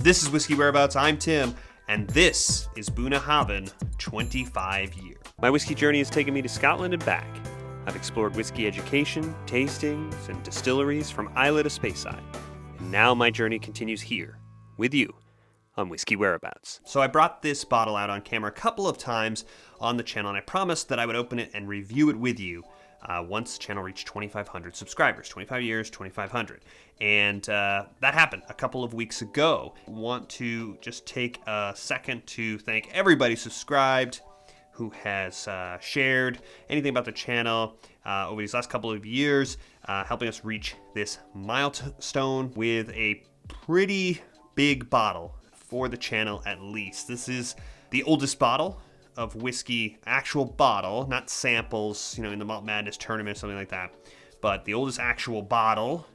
This is Whiskey Whereabouts. I'm Tim, and this is Bunnahabhain 25 Year. My whiskey journey has taken me to Scotland and back. I've explored whiskey education, tastings, and distilleries from Islay to Speyside. And now my journey continues here, with you, on Whiskey Whereabouts. So I brought this bottle out on camera a couple of times on the channel, and I promised that I would open it and review it with you once the channel reached 2,500 subscribers. 25 years, 2,500. And that happened a couple of weeks ago. I want to just take a second to thank everybody subscribed who has shared anything about the channel over these last couple of years, helping us reach this milestone with a pretty big bottle for the channel at least. This is the oldest bottle of whiskey, actual bottle, not samples, in the Malt Madness tournament, something like that, but the oldest actual bottle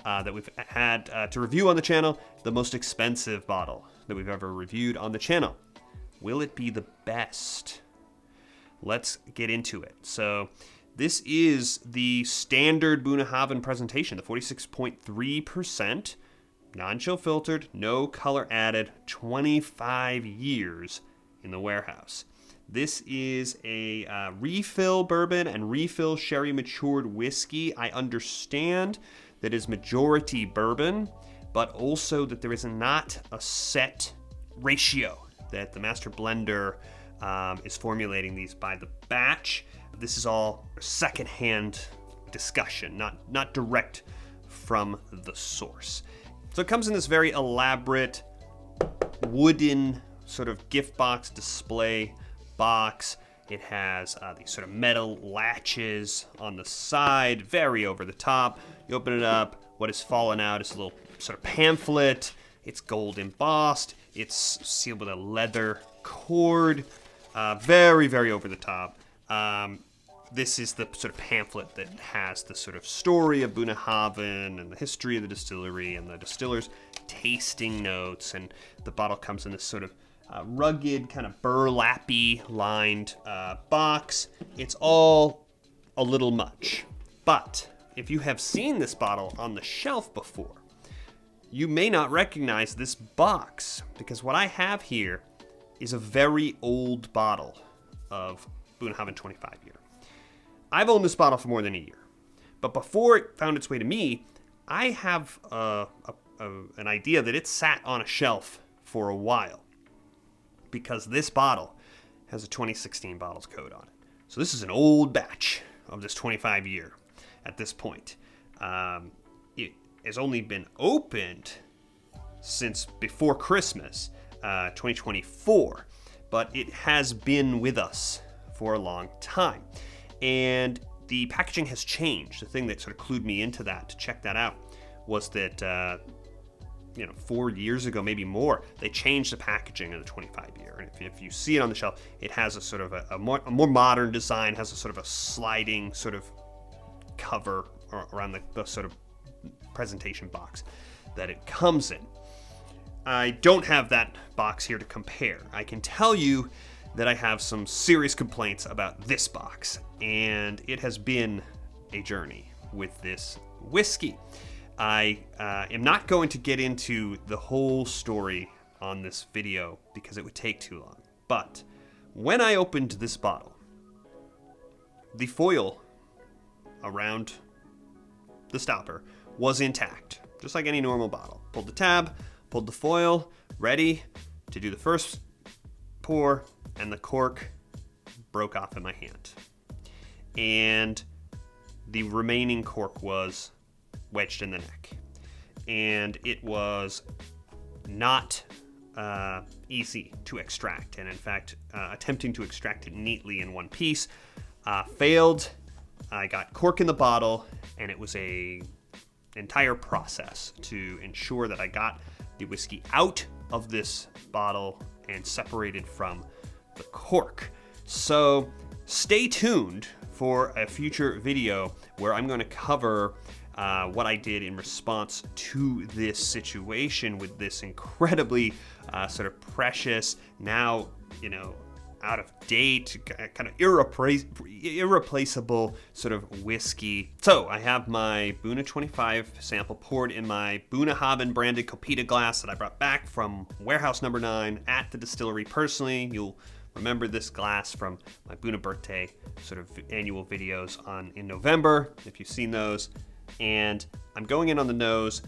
that we've had to review on the channel, the most expensive bottle that we've ever reviewed on the channel. Will it be the best? Let's get into it. So this is the standard Bunnahabhain presentation, the 46.3%, non-chill filtered, no color added, 25 years in the warehouse. This is a refill bourbon and refill sherry matured whiskey. I understand that is majority bourbon, but also that there is not a set ratio that the master blender is formulating these by the batch. This is all secondhand discussion, not direct from the source. So it comes in this very elaborate wooden sort of gift box display box. It has these sort of metal latches on the side, very over the top. You open it up, what is fallen out is a little sort of pamphlet. It's gold embossed. It's sealed with a leather cord. Very, very over the top. This is the sort of pamphlet that has the sort of story of Bunnahabhain and the history of the distillery and the distiller's tasting notes. And the bottle comes in this sort of rugged, kind of burlappy lined box. It's all a little much. But if you have seen this bottle on the shelf before, you may not recognize this box, because what I have here is a very old bottle of Bunnahabhain 25 Year. I've owned this bottle for more than a year, but before it found its way to me, I have an idea that it sat on a shelf for a while, because this bottle has a 2016 bottles code on it. So this is an old batch of this 25 year at this point. It has only been opened since before Christmas, 2024, but it has been with us for a long time. And the packaging has changed. The thing that sort of clued me into that, to check that out, was that 4 years ago, maybe more, they changed the packaging of the 25 year. And if you see it on the shelf, it has a sort of a more modern design, has a sort of a sliding sort of cover around the sort of presentation box that it comes in. I don't have that box here to compare. I can tell you that I have some serious complaints about this box, and it has been a journey with this whiskey. I am not going to get into the whole story on this video because it would take too long. But when I opened this bottle, the foil around the stopper was intact, just like any normal bottle. Pulled the tab, pulled the foil, ready to do the first pour, and the cork broke off in my hand. And the remaining cork was wedged in the neck. And it was not easy to extract. And in fact, attempting to extract it neatly in one piece failed. I got cork in the bottle, and it was an entire process to ensure that I got the whiskey out of this bottle and separated from the cork. So stay tuned for a future video where I'm going to cover what I did in response to this situation with this incredibly sort of precious, now out of date, kind of irreplaceable sort of whiskey. So I have my Bunna 25 sample poured in my Bunnahabhain branded Copita glass that I brought back from warehouse number 9 at the distillery personally. You'll remember this glass from my Bunna birthday sort of annual videos in November, if you've seen those. And I'm going in on the nose.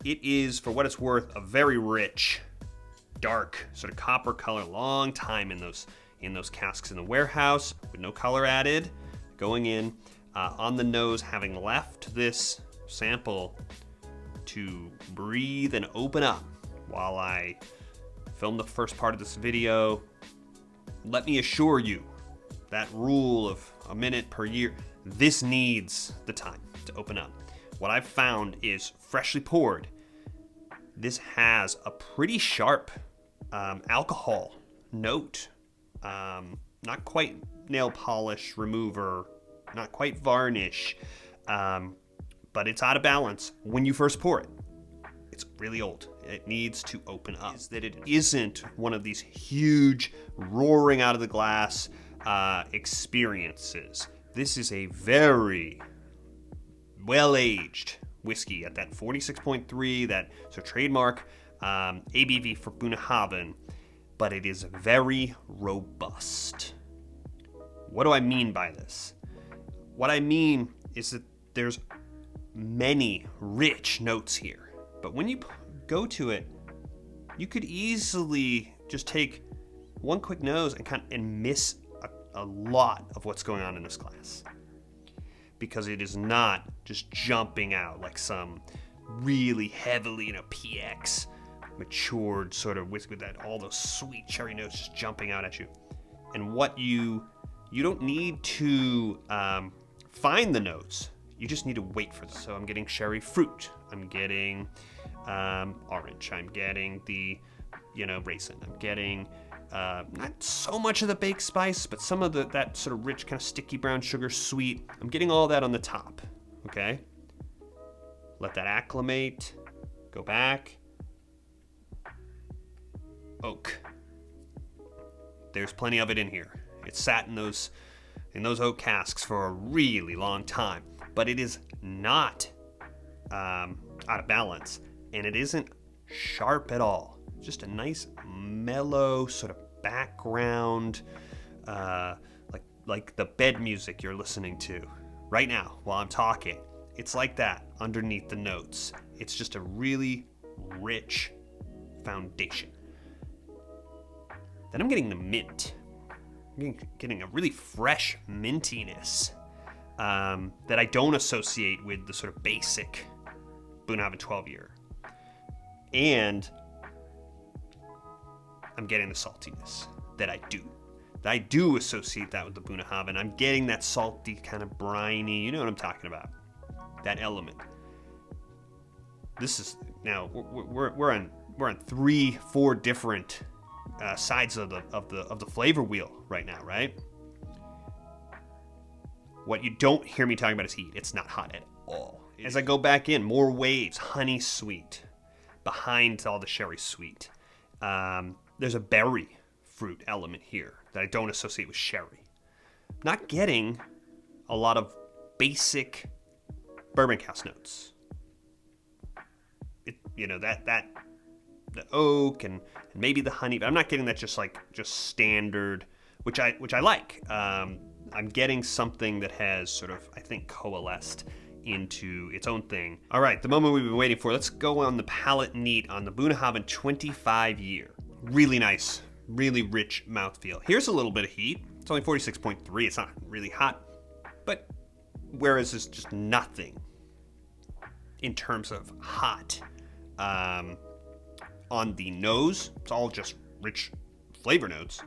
It is, for what it's worth, a very rich, dark, sort of copper color, long time in those casks in the warehouse with no color added. Going in on the nose, having left this sample to breathe and open up while I film the first part of this video. Let me assure you, that rule of a minute per year, this needs the time to open up. What I've found is freshly poured, this has a pretty sharp alcohol note. Not quite nail polish remover, not quite varnish, but it's out of balance when you first pour it. It's really old. It needs to open up. That it isn't one of these huge roaring out of the glass experiences. This is a very well-aged whiskey at that 46.3, that so trademark ABV for Bunnahabhain, but it is very robust. What do I mean by this? What I mean is that there's many rich notes here, but when you go to it, you could easily just take one quick nose and miss a lot of what's going on in this glass, because it is not just jumping out like some really heavily, PX matured sort of whiskey with that all those sweet cherry notes just jumping out at you. And what you don't need to find the notes, you just need to wait for them. So I'm getting sherry fruit, I'm getting orange, I'm getting the raisin, I'm getting not so much of the baked spice, but some of that sort of rich kind of sticky brown sugar sweet. I'm getting all that on the top. Okay, let that acclimate, go back. Oak, there's plenty of it in here. It sat in those oak casks for a really long time, but it is not out of balance, and it isn't sharp at all. Just a nice mellow sort of background, like the bed music you're listening to right now while I'm talking. It's like that underneath the notes. It's just a really rich foundation. Then I'm getting the mint. I'm getting a really fresh mintiness that I don't associate with the sort of basic Bunnahabhain 12-year. And I'm getting the saltiness that I do associate that with the Bunnahabhain. I'm getting that salty, kind of briny, you know what I'm talking about, that element. This is, now we're on 3-4 different sides of the flavor wheel right now, right? What you don't hear me talking about is heat. It's not hot at all. As I go back in, more waves, honey sweet, behind all the sherry sweet. There's a berry fruit element here that I don't associate with sherry. Not getting a lot of basic bourbon cask notes. The oak and maybe the honey, but I'm not getting that just standard, which I like. I'm getting something that has sort of, I think, coalesced into its own thing. All right, the moment we've been waiting for. Let's go on the palate neat on the Bunnahabhain 25-year. Really nice, really rich mouthfeel. Here's a little bit of heat. It's only 46.3. It's not really hot, but whereas it's just nothing in terms of hot on the nose. It's all just rich flavor notes.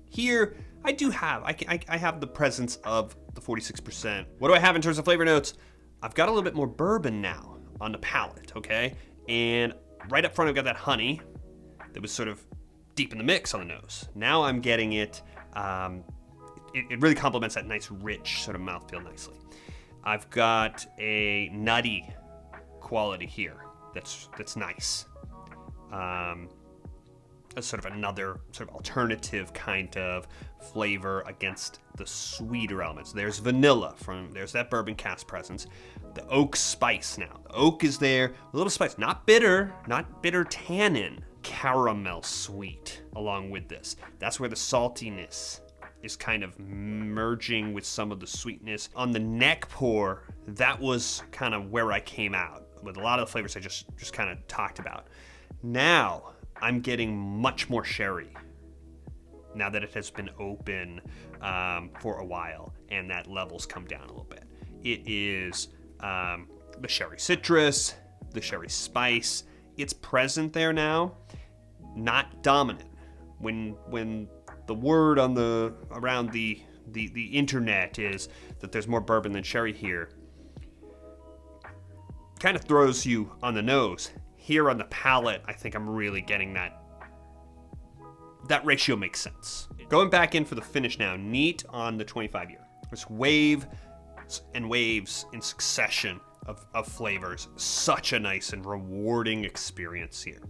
Here, I have the presence of the 46%. What do I have in terms of flavor notes? I've got a little bit more bourbon now on the palate, okay? And right up front, I've got that honey that was sort of deep in the mix on the nose. Now I'm getting it, it really complements that nice, rich sort of mouthfeel nicely. I've got a nutty quality here that's nice. a sort of another sort of alternative kind of flavor against the sweeter elements. There's vanilla there's that bourbon cask presence. The oak spice now. The oak is there, a little spice, not bitter tannin, caramel sweet along with this. That's where the saltiness is kind of merging with some of the sweetness. On the neck pour, that was kind of where I came out with a lot of the flavors I just kind of talked about. Now, I'm getting much more sherry now that it has been open for a while and that level's come down a little bit. It is the sherry citrus, the sherry spice. It's present there now, not dominant. When the word around the internet is that there's more bourbon than sherry here, kind of throws you on the nose. Here on the palate, I think I'm really getting that ratio makes sense. Going back in for the finish now, neat on the 25 year. This wave and waves in succession of flavors. Such a nice and rewarding experience here.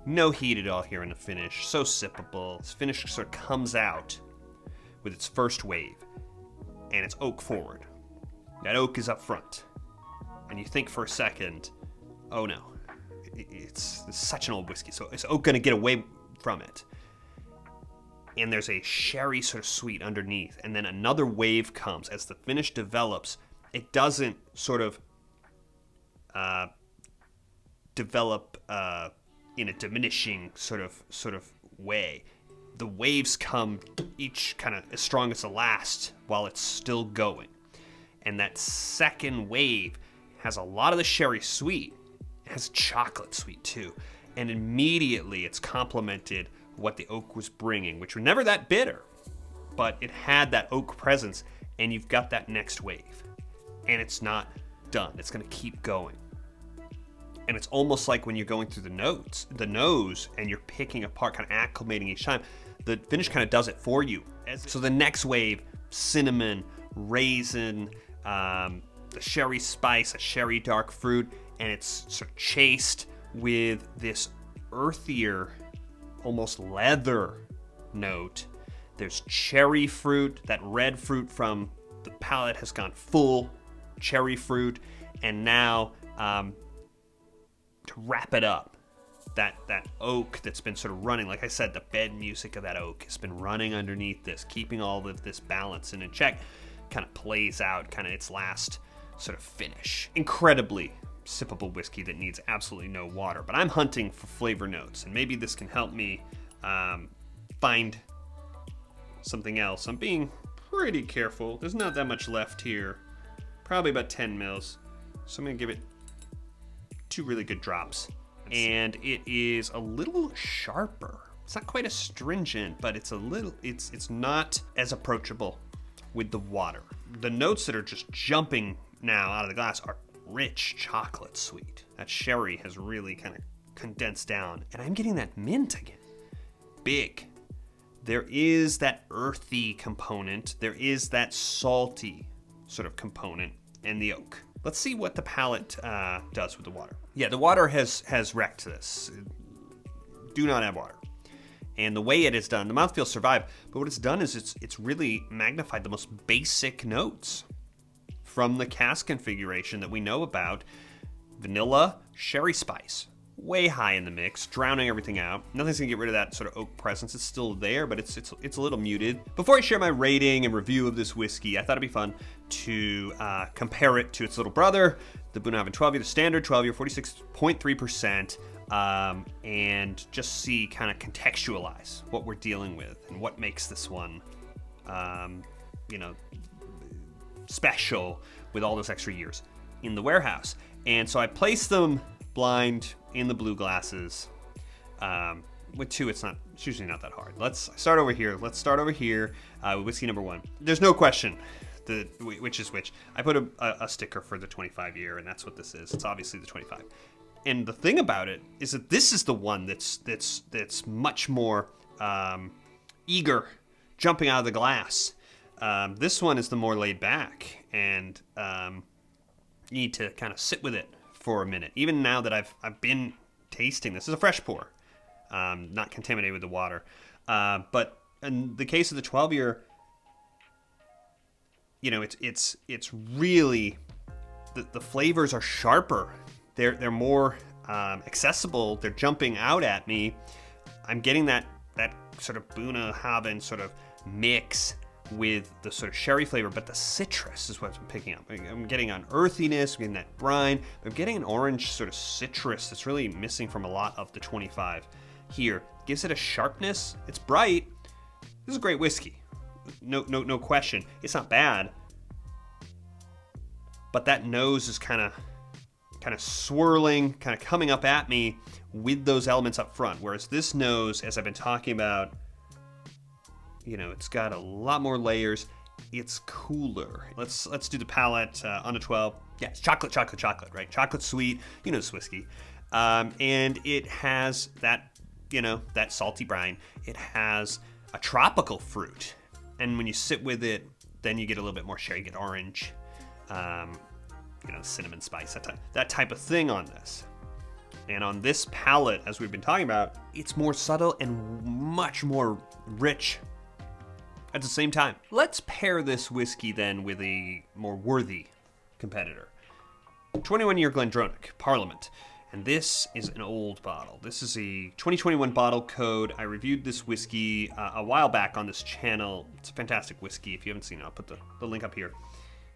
No heat at all here in the finish. So sippable. This finish sort of comes out with its first wave, and it's oak forward. That oak is up front. And you think for a second, oh no, it's such an old whiskey, so is oak going to get away from it? And there's a sherry sort of sweet underneath, and then another wave comes. As the finish develops, it doesn't sort of develop in a diminishing sort of way. The waves come each kind of as strong as the last while it's still going. And that second wave has a lot of the sherry sweet. It has chocolate sweet too. And immediately it's complemented what the oak was bringing, which were never that bitter, but it had that oak presence, and you've got that next wave. And it's not done. It's going to keep going. And it's almost like when you're going through the nose, and you're picking apart, kind of acclimating each time, the finish kind of does it for you. So the next wave, cinnamon, raisin, the sherry spice, a sherry dark fruit, and it's sort of chased with this earthier, almost leather note. There's cherry fruit. That red fruit from the palate has gone full cherry fruit. And now, to wrap it up, that oak that's been sort of running, like I said, the bed music of that oak has been running underneath this, keeping all of this balance in check, kind of plays out kind of its last sort of finish. Incredibly sippable whiskey that needs absolutely no water, but I'm hunting for flavor notes, and maybe this can help me find something else. I'm being pretty careful. There's not that much left here, probably about 10 mils, so I'm gonna give it 2 really good drops. And it is a little sharper. It's not quite as stringent, but it's not as approachable with the water. The notes that are just jumping now out of the glass are rich chocolate sweet. That sherry has really kind of condensed down, and I'm getting that mint again. Big. There is that earthy component. There is that salty sort of component, and the oak. Let's see what the palate does with the water. Yeah, the water has wrecked this. Do not add water. And the way it is done, the mouthfeel survived, but what it's done is it's really magnified the most basic notes from the cask configuration that we know about. Vanilla, sherry spice, way high in the mix, drowning everything out. Nothing's gonna get rid of that sort of oak presence. It's still there, but it's a little muted. Before I share my rating and review of this whiskey, I thought it'd be fun to compare it to its little brother, the Bunnahabhain 12-year, the standard 12-year, 46.3%, and just see, kind of contextualize what we're dealing with and what makes this one, special with all those extra years in the warehouse. And so I placed them blind in the blue glasses. With 2, it's usually not that hard. Let's start over here. With whiskey number 1. There's no question which is which. I put a sticker for the 25 year, and that's what this is. It's obviously the 25. And the thing about it is that this is the one that's much more eager, jumping out of the glass. This one is the more laid back, and you need to kind of sit with it for a minute. Even now that I've been tasting this is a fresh pour. not contaminated with the water. But in the case of the 12-year, you know, it's really, the flavors are sharper. They're more accessible. They're jumping out at me. I'm getting that sort of Bunnahabhain sort of mix with the sort of sherry flavor, but the citrus is what I'm picking up. I'm getting an earthiness, I'm getting that brine, but I'm getting an orange sort of citrus that's really missing from a lot of the 25 here. Gives it a sharpness. It's bright. This is a great whiskey. No question. It's not bad, but that nose is kind of swirling, kind of coming up at me with those elements up front. Whereas this nose, as I've been talking about, you know, it's got a lot more layers. It's cooler. Let's do the palate on a 12. Yeah, it's chocolate, right? Chocolate sweet. You know, it's whiskey, and it has that, you know, that salty brine. It has a tropical fruit, and when you sit with it, then you get a little bit more sherry. You get orange, you know, cinnamon spice, that type of thing on this. And on this palate, as we've been talking about, it's more subtle and much more rich at the same time. Let's pair this whiskey then with a more worthy competitor. 21-year GlenDronach, Parliament. And this is an old bottle. This is a 2021 bottle code. I reviewed this whiskey a while back on this channel. It's a fantastic whiskey. If you haven't seen it, I'll put the link up here.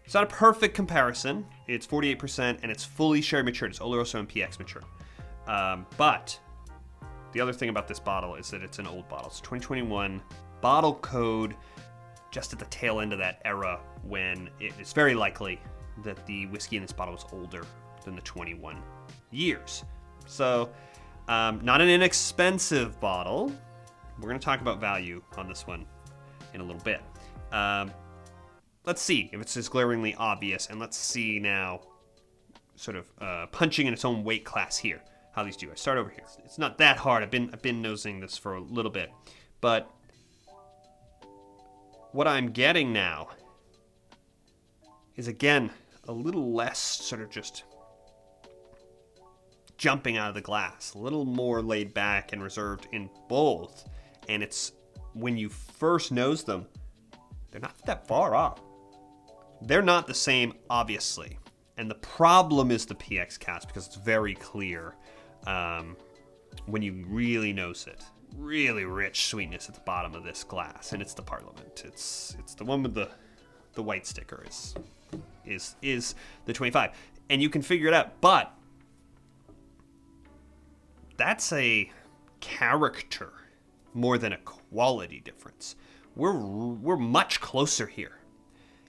It's not a perfect comparison. It's 48% and it's fully sherry matured. It's Oloroso and PX mature. But the other thing about this bottle is that it's an old bottle. It's 2021 bottle code, just at the tail end of that era when it's very likely that the whiskey in this bottle was older than the 21 years. So, not an inexpensive bottle. We're going to talk about value on this one in a little bit. Let's see if it's as glaringly obvious, and let's see now, sort of punching in its own weight class here, how these do. I start over here. It's not that hard. I've been nosing this for a little bit, but what I'm getting now is, again, a little less sort of just jumping out of the glass, a little more laid back and reserved in both. And it's, when you first nose them, they're not that far off. They're not the same, obviously. And the problem is the PX cast, because it's very clear when you really nose it. Really rich sweetness at the bottom of this glass, and it's the Parliament. It's the one with the white sticker is the 25, and you can figure it out. But that's a character more than a quality difference. We're much closer here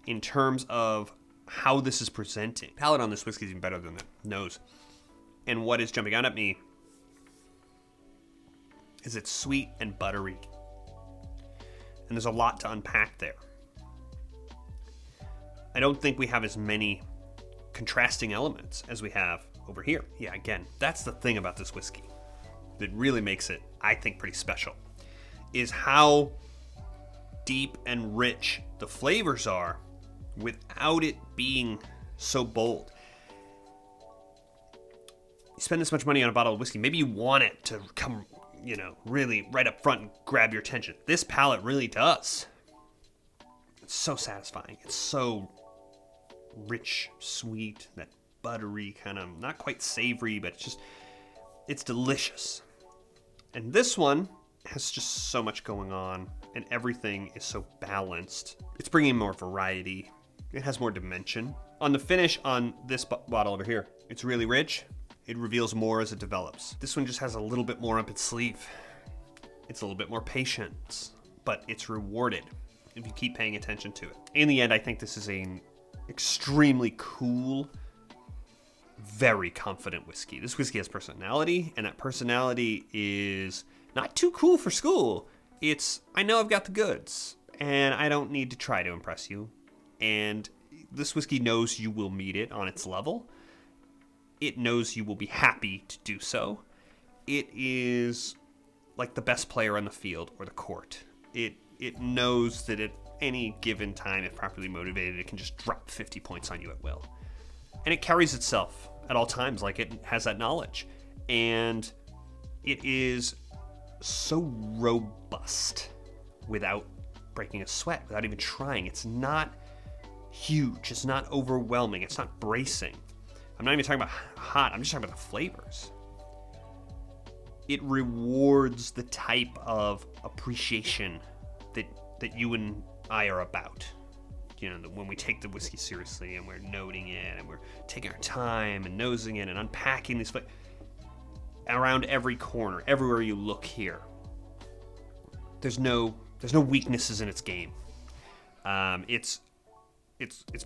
in terms of how this is presenting. Palate on this whiskey is even better than the nose, and what is jumping out at me is it's sweet and buttery. And there's a lot to unpack there. I don't think we have as many contrasting elements as we have over here. Yeah, again, that's the thing about this whiskey that really makes it, I think, pretty special, is how deep and rich the flavors are without it being so bold. You spend this much money on a bottle of whiskey, maybe you want it to come, you know, really right up front and grab your attention. This palate really does. It's so satisfying. It's so rich, sweet, that buttery kind of, not quite savory, but it's delicious. And this one has just so much going on, and everything is so balanced. It's bringing more variety. It has more dimension. On the finish on this bottle over here, it's really rich. It reveals more as it develops. This one just has a little bit more up its sleeve. It's a little bit more patience, but it's rewarded if you keep paying attention to it. In the end, I think this is an extremely cool, very confident whiskey. This whiskey has personality, and that personality is not too cool for school. It's, I know I've got the goods, and I don't need to try to impress you. And this whiskey knows you will meet it on its level. It knows you will be happy to do so. It is like the best player on the field or the court. It knows that at any given time, if properly motivated, it can just drop 50 points on you at will. And it carries itself at all times like it has that knowledge. And it is so robust without breaking a sweat, without even trying. It's not huge. It's not overwhelming. It's not bracing. I'm not even talking about hot. I'm just talking about the flavors. It rewards the type of appreciation that you and I are about. You know, when we take the whiskey seriously and we're noting it and we're taking our time and nosing it and unpacking these flavors. Around every corner, everywhere you look here, there's no weaknesses in its game. It's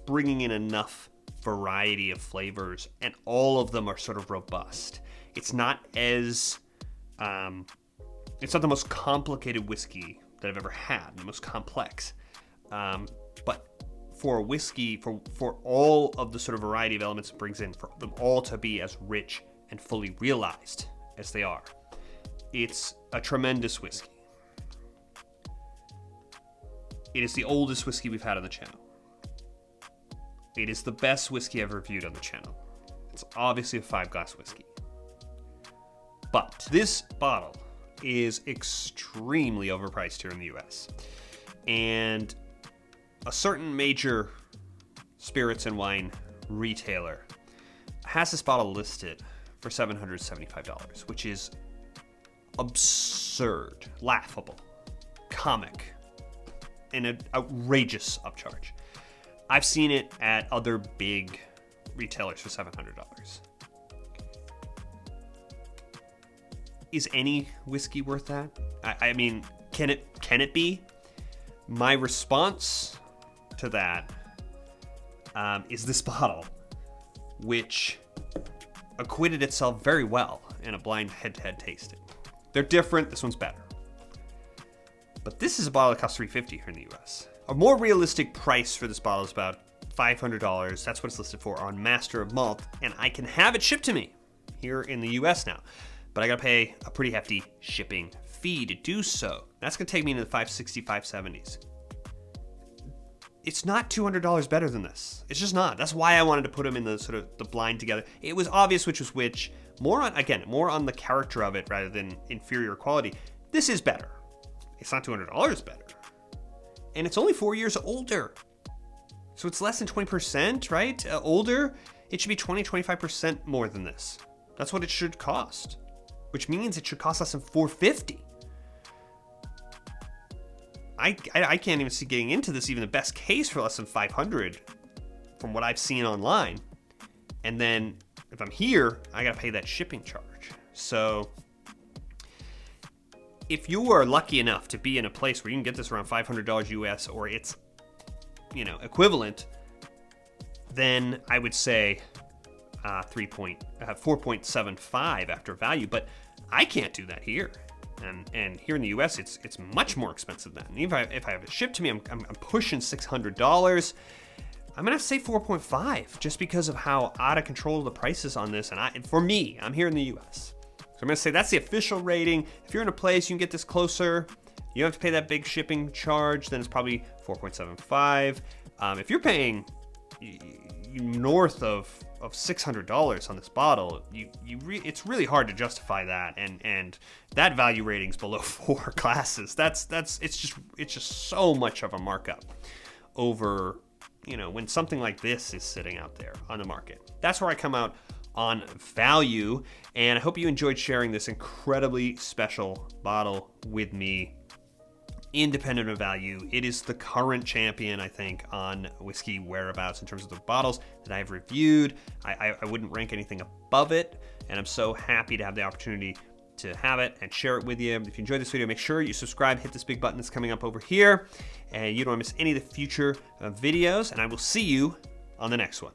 bringing in enough variety of flavors, and all of them are sort of robust. It's not as it's not the most complicated whiskey that I've ever had, the most complex. But for a whiskey, for all of the sort of variety of elements it brings in, for them all to be as rich and fully realized as they are, it's a tremendous whiskey. It is the oldest whiskey we've had on the channel. It is the best whiskey I've reviewed on the channel. It's obviously a 5-glass whiskey. But this bottle is extremely overpriced here in the US. And a certain major spirits and wine retailer has this bottle listed for $775, which is absurd, laughable, comic, and an outrageous upcharge. I've seen it at other big retailers for $700. Is any whiskey worth that? I mean, can it be? My response to that is this bottle, which acquitted itself very well in a blind head-to-head tasting. They're different. This one's better. But this is a bottle that costs $350 here in the US. A more realistic price for this bottle is about $500. That's what it's listed for on Master of Malt, and I can have it shipped to me here in the US now. But I gotta pay a pretty hefty shipping fee to do so. That's gonna take me into the $560, $570s. It's not $200 better than this. It's just not. That's why I wanted to put them in the sort of the blind together. It was obvious which was which. More on the character of it rather than inferior quality. This is better. It's not $200 better. And it's only 4 years older. So it's less than 20%, right? Older, it should be 20, 25% more than this. That's what it should cost. Which means it should cost less than $450. I can't even see getting into this, even the best case for less than $500 from what I've seen online. And then if I'm here, I gotta pay that shipping charge. So if you are lucky enough to be in a place where you can get this around $500 US or it's, equivalent, then I would say 4.75 after value, but I can't do that here. And here in the US, it's much more expensive than that. And if I have it shipped to me, I'm pushing $600. I'm gonna have to say 4.5 just because of how out of control the prices on this. And for me, I'm here in the US. So I'm gonna say that's the official rating. If you're in a place you can get this closer, you don't have to pay that big shipping charge, then it's probably 4.75. If you're paying north of $600 on this bottle, it's really hard to justify that, and that value rating's below 4 classes. It's just so much of a markup over when something like this is sitting out there on the market. That's where I come out on value, and I hope you enjoyed sharing this incredibly special bottle with me. Independent of value, it is the current champion, I think, on whiskey whereabouts in terms of the bottles that I've reviewed. I wouldn't rank anything above it, and I'm so happy to have the opportunity to have it and share it with you. If you enjoyed this video, make sure you subscribe, hit this big button that's coming up over here, and you don't want to miss any of the future videos, and I will see you on the next one.